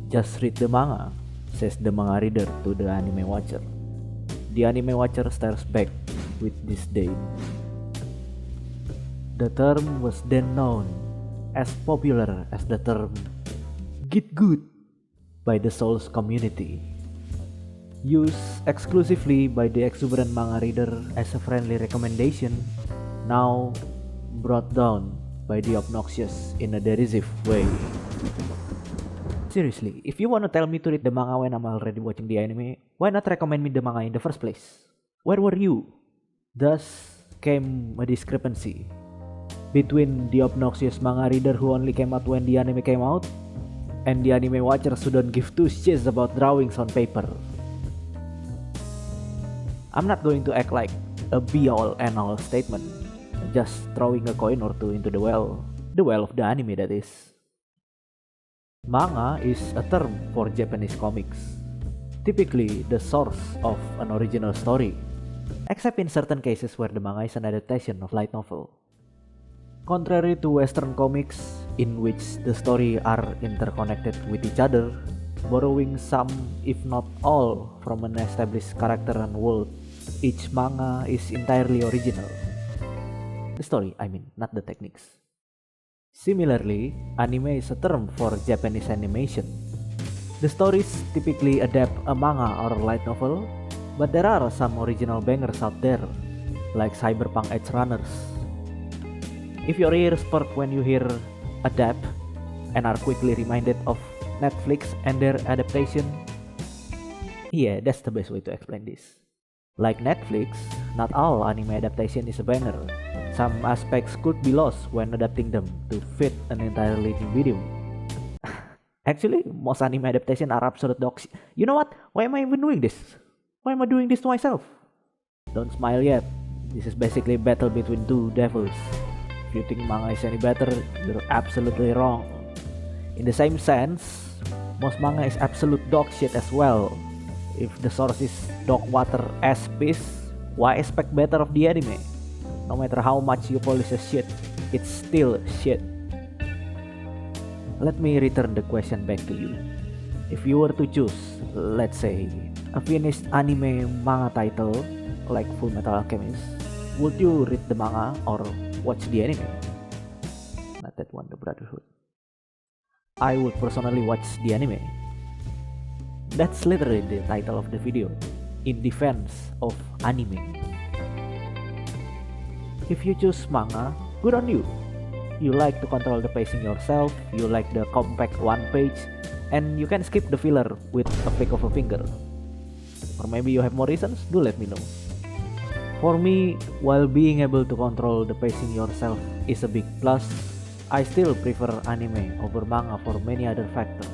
Just read the manga, says the manga reader to the anime watcher. The anime watcher stares back with disdain. The term was then known as popular as the term "get good" by the Souls community, used exclusively by the exuberant manga reader as a friendly recommendation, now brought down by the obnoxious in a derisive way. Seriously, if you wanna tell me to read the manga when I'm already watching the anime, why not recommend me the manga in the first place? Where were you? Thus came a discrepancy between the obnoxious manga reader who only came out when the anime came out, and the anime watchers who don't give two shits about drawings on paper. I'm not going to act like a be-all and all statement, just throwing a coin or two into the well of the anime, that is. Manga is a term for Japanese comics, typically the source of an original story, except in certain cases where the manga is an adaptation of light novel. Contrary to Western comics, in which the story are interconnected with each other, borrowing some, if not all, from an established character and world, each manga is entirely original. The story, I mean, not the techniques. Similarly, anime is a term for Japanese animation. The stories typically adapt a manga or light novel, but there are some original bangers out there, like Cyberpunk Edge Runners. If your ears perk when you hear adapt and are quickly reminded of Netflix and their adaptation, yeah, that's the best way to explain this. Like Netflix, not all anime adaptation is a banger. Some aspects could be lost when adapting them to fit an entirely new medium. Actually, most anime adaptation are absolute dog shit. You know what? Why am I even doing this? Why am I doing this to myself? Don't smile yet. This is basically a battle between two devils. If you think manga is any better, you're absolutely wrong. In the same sense, most manga is absolute dog shit as well. If the source is dog water ass piss, why expect better of the anime? No matter how much you polish a shit, it's still shit. Let me return the question back to you. If you were to choose, let's say, a finished anime manga title like Full Metal Alchemist, would you read the manga or watch the anime? Not that one, the Brotherhood. I would personally watch the anime. That's literally the title of the video, in defense of anime. If you choose manga, good on you. You like to control the pacing yourself, you like the compact one page, and you can skip the filler with a flick of a finger. Or maybe you have more reasons, do let me know. For me, while being able to control the pacing yourself is a big plus, I still prefer anime over manga for many other factors.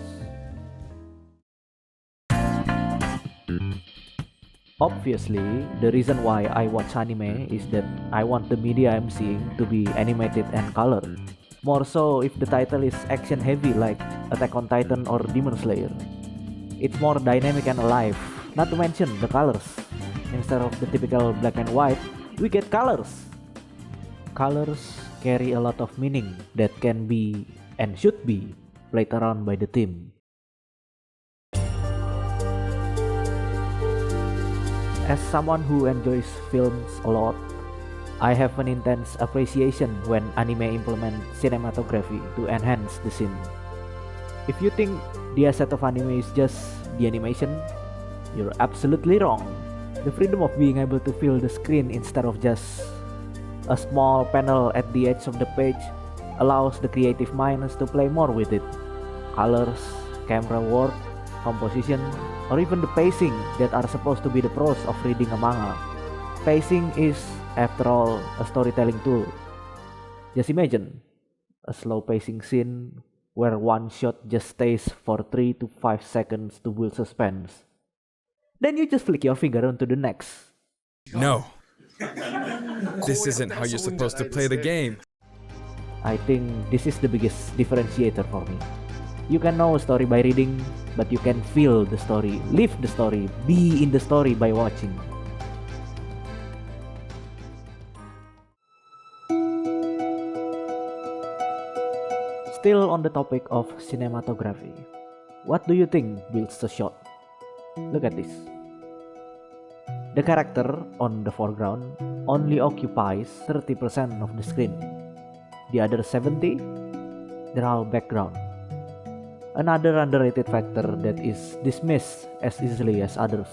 Obviously, the reason why I watch anime is that I want the media I'm seeing to be animated and colored. More so if the title is action heavy like Attack on Titan or Demon Slayer. It's more dynamic and alive, not to mention the colors. Instead of the typical black and white, we get colors. Colors carry a lot of meaning that can be and should be played around by the team. As someone who enjoys films a lot, I have an intense appreciation when anime implement cinematography to enhance the scene. If you think the asset of anime is just the animation, you're absolutely wrong. The freedom of being able to feel the screen instead of just a small panel at the edge of the page allows the creative minds to play more with it. Colors, camera work, composition, or even the pacing that are supposed to be the pros of reading a manga. Pacing is, after all, a storytelling tool. Just imagine a slow pacing scene where one shot just stays for 3 to 5 seconds to build suspense. Then you just flick your finger onto the next. No. This isn't how you're supposed to play the game. I think this is the biggest differentiator for me. You can know a story by reading, but you can feel the story, live the story, be in the story by watching. Still on the topic of cinematography, what do you think builds the shot? Look at this. The character on the foreground only occupies 30% of the screen. The other 70, they're all background. Another underrated factor that is dismissed as easily as others.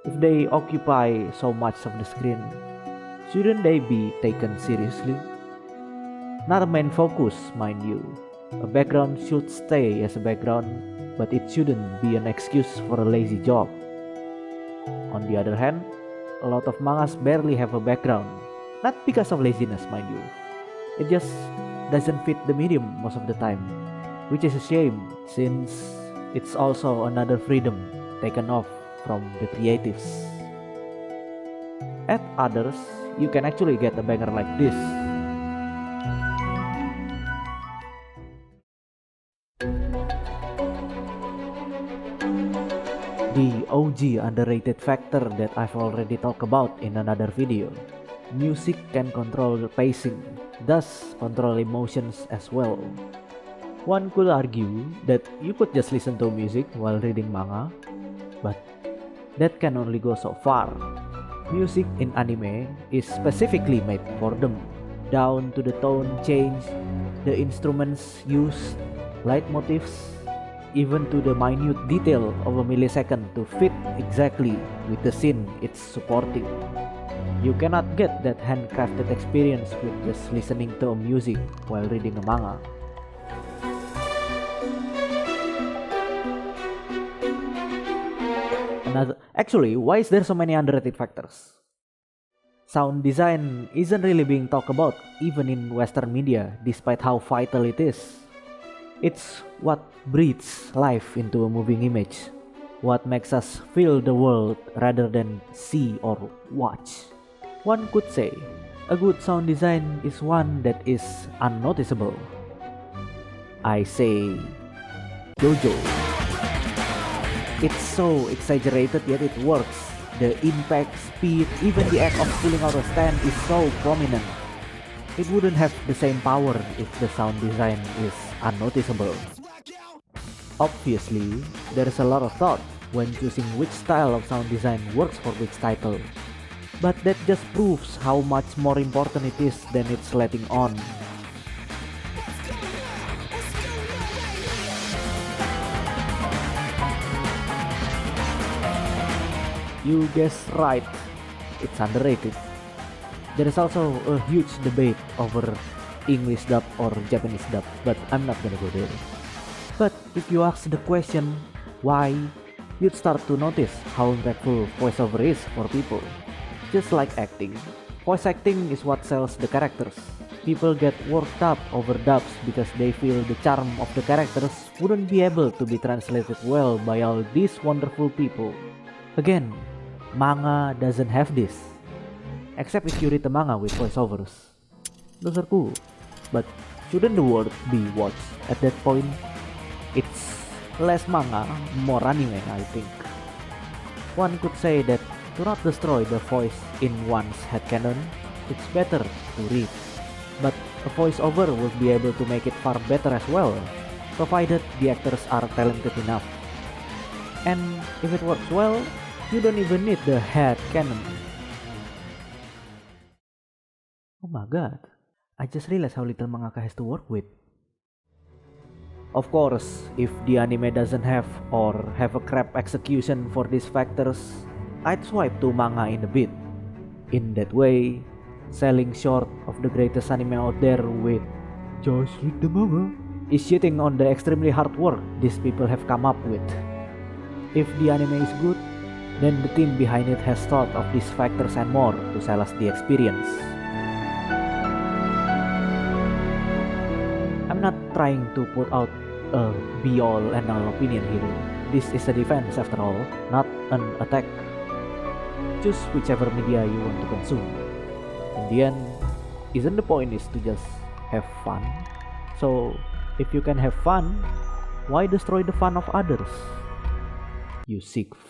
If they occupy so much of the screen, shouldn't they be taken seriously? Not a main focus, mind you. A background should stay as a background, but it shouldn't be an excuse for a lazy job. On the other hand, a lot of mangas barely have a background, not because of laziness, mind you. It just doesn't fit the medium most of the time, which is a shame since it's also another freedom taken off from the creatives. At others, you can actually get a banger like this. The OG underrated factor that I've already talked about in another video. Music can control the pacing, thus control emotions as well. One could argue that you could just listen to music while reading manga, but that can only go so far. Music in anime is specifically made for them, down to the tone change, the instruments used, leitmotifs, even to the minute detail of a millisecond to fit exactly with the scene it's supporting. You cannot get that handcrafted experience with just listening to music while reading a manga. Actually, why is there so many underrated factors? Sound design isn't really being talked about even in Western media, despite how vital it is. It's what breathes life into a moving image, what makes us feel the world rather than see or watch. One could say, a good sound design is one that is unnoticeable. I say, JoJo. It's so exaggerated yet it works. The impact, speed, even the act of pulling out a stand is so prominent. It wouldn't have the same power if the sound design is unnoticeable. Obviously, there is a lot of thought when choosing which style of sound design works for which title. But that just proves how much more important it is than it's letting on. You guessed right, it's underrated. There is also a huge debate over English dub or Japanese dub, but I'm not gonna go there. But if you ask the question why, you'd start to notice how impactful voiceover is for people. Just like acting, voice acting is what sells the characters. People get worked up over dubs because they feel the charm of the characters wouldn't be able to be translated well by all these wonderful people. Again, manga doesn't have this. Except if you read the manga with voiceovers. Those are cool. But shouldn't the world be watched at that point? It's less manga, more anime, I think. One could say that to not destroy the voice in one's headcanon, it's better to read. But a voiceover will be able to make it far better as well, provided the actors are talented enough. And if it works well, you don't even need the headcanon. Oh my god, I just realized how little mangaka has to work with. Of course, if the anime doesn't have or have a crap execution for these factors, I'd swipe to manga in a bit. In that way, selling short of the greatest anime out there with just read the manga is shitting on the extremely hard work these people have come up with. If the anime is good, then the team behind it has thought of these factors and more to sell us the experience. I'm not trying to put out a be-all and all opinion here. This is a defense after all, not an attack. Choose whichever media you want to consume. In the end, isn't the point is to just have fun? So, if you can have fun, why destroy the fun of others? You seek fun.